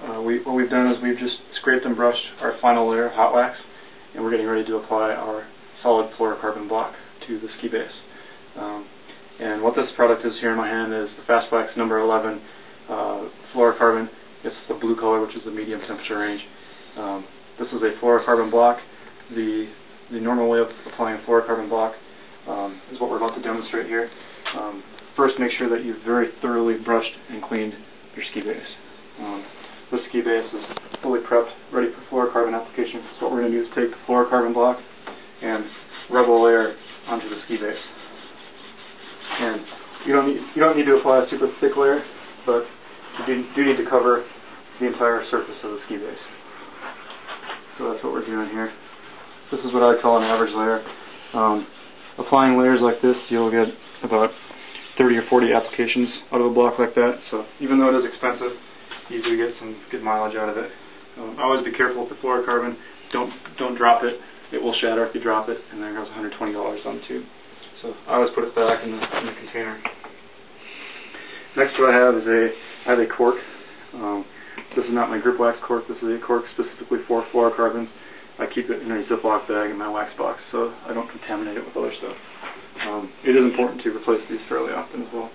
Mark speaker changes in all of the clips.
Speaker 1: what we've done is we've just scraped and brushed our final layer of hot wax, and we're getting ready to apply our solid fluorocarbon block to the ski base. And what this product is here in my hand is the Fast Wax number 11 fluorocarbon. It's the blue color, which is the medium temperature range. This is a fluorocarbon block. The normal way of applying a fluorocarbon block is what we're about to demonstrate here. First, make sure that you've very thoroughly brushed and cleaned your ski base. This ski base is fully prepped, ready for fluorocarbon application. So what we're going to do is take the fluorocarbon block and rub a layer onto the ski base. And you don't need to apply a super thick layer, but you do need to cover the entire surface of the ski base. So that's what we're doing here. This is what I call an average layer. Applying layers like this, you'll get about 30 or 40 applications out of a block like that. So even though it is expensive, you do get some good mileage out of it. Always be careful with the fluorocarbon. Don't drop it. It will shatter if you drop it, and there goes $120 on the tube. So I always put it back in the container. Next, what I have is a cork. This is not my grip wax cork. This is a cork specifically for fluorocarbons. I keep it in a Ziploc bag in my wax box so I don't contaminate it with other stuff. It is important to replace these fairly often as well.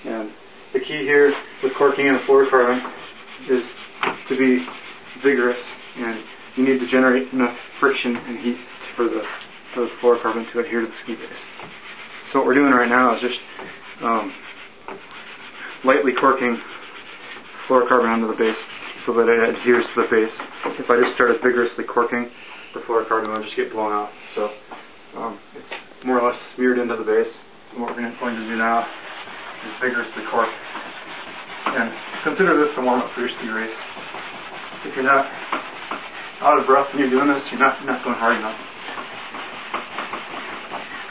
Speaker 1: And the key here with corking in a fluorocarbon is to be vigorous, and you need to generate enough friction and heat for the fluorocarbon to adhere to the ski base. So what we're doing right now is just lightly corking fluorocarbon onto the base so that it adheres to the base. If I just started vigorously corking, the fluorocarbon will just get blown out. So it's more or less smeared into the base. And what we're going to do now is vigorously cork. And consider this a warm-up for your ski race. If you're not out of breath when you're doing this, you're not going hard enough.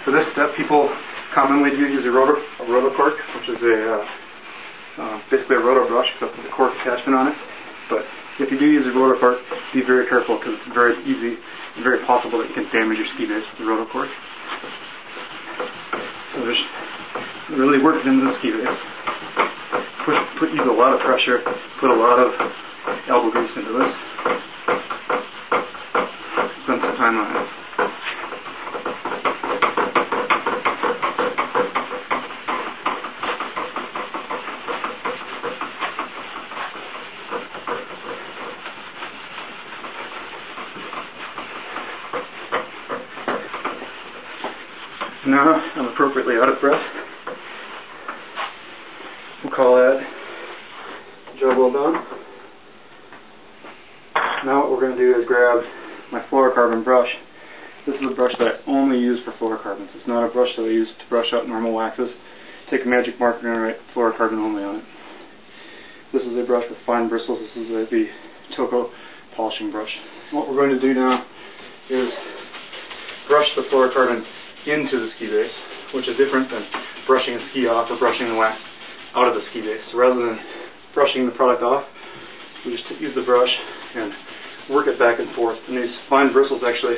Speaker 1: For this step, people commonly do use a roto cork, which is basically a roto brush except with a cork attachment on it. But if you do use a roto cork, be very careful because it's very easy and very possible that you can damage your ski base with a roto cork. So just really work it into the ski base. Use a lot of pressure, put a lot of elbow grease into this. Spend some time on it. Now I'm appropriately out of breath. We'll call that job well done. Now what we're going to do is grab my fluorocarbon brush. This is a brush that I only use for fluorocarbons. It's not a brush that I use to brush out normal waxes. Take a magic marker and write fluorocarbon only on it. This is a brush with fine bristles. This is the Toko polishing brush. What we're going to do now is brush the fluorocarbon into the ski base, which is different than brushing a ski off or brushing the wax out of the ski base. So rather than brushing the product off, we just use the brush and work it back and forth. And these fine bristles actually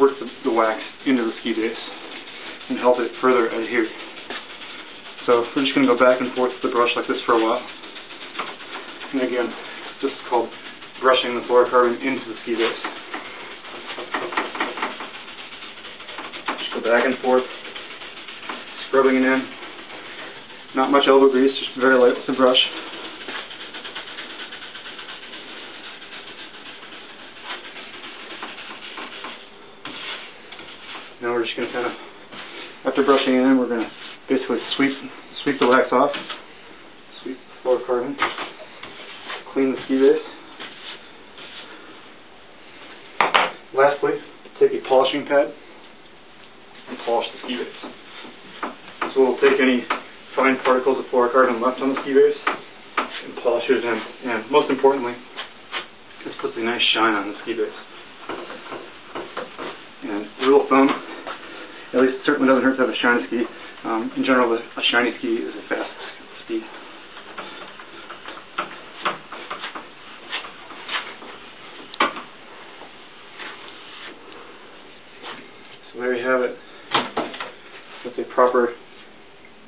Speaker 1: work the wax into the ski base and help it further adhere. So we're just going to go back and forth with the brush like this for a while. And again, this is called brushing the fluorocarbon into the ski base. Go back and forth, scrubbing it in. Not much elbow grease, just very light with the brush. Now we're just going to kind of, after brushing it in, we're going to basically sweep the wax off, sweep the fluorocarbon, clean the ski base. Lastly, take a polishing pad and polish the ski base. So we'll take any fine particles of fluorocarbon left on the ski base and polish it in. And most importantly, this puts a nice shine on the ski base. And rule of thumb, at least it certainly doesn't hurt to have a shiny ski. In general, a shiny ski is a fast ski. So there you have it. That's a proper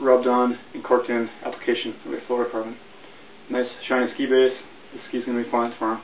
Speaker 1: rubbed on and corked in application of a fluorocarbon. Nice shiny ski base, The ski's going to be flying tomorrow.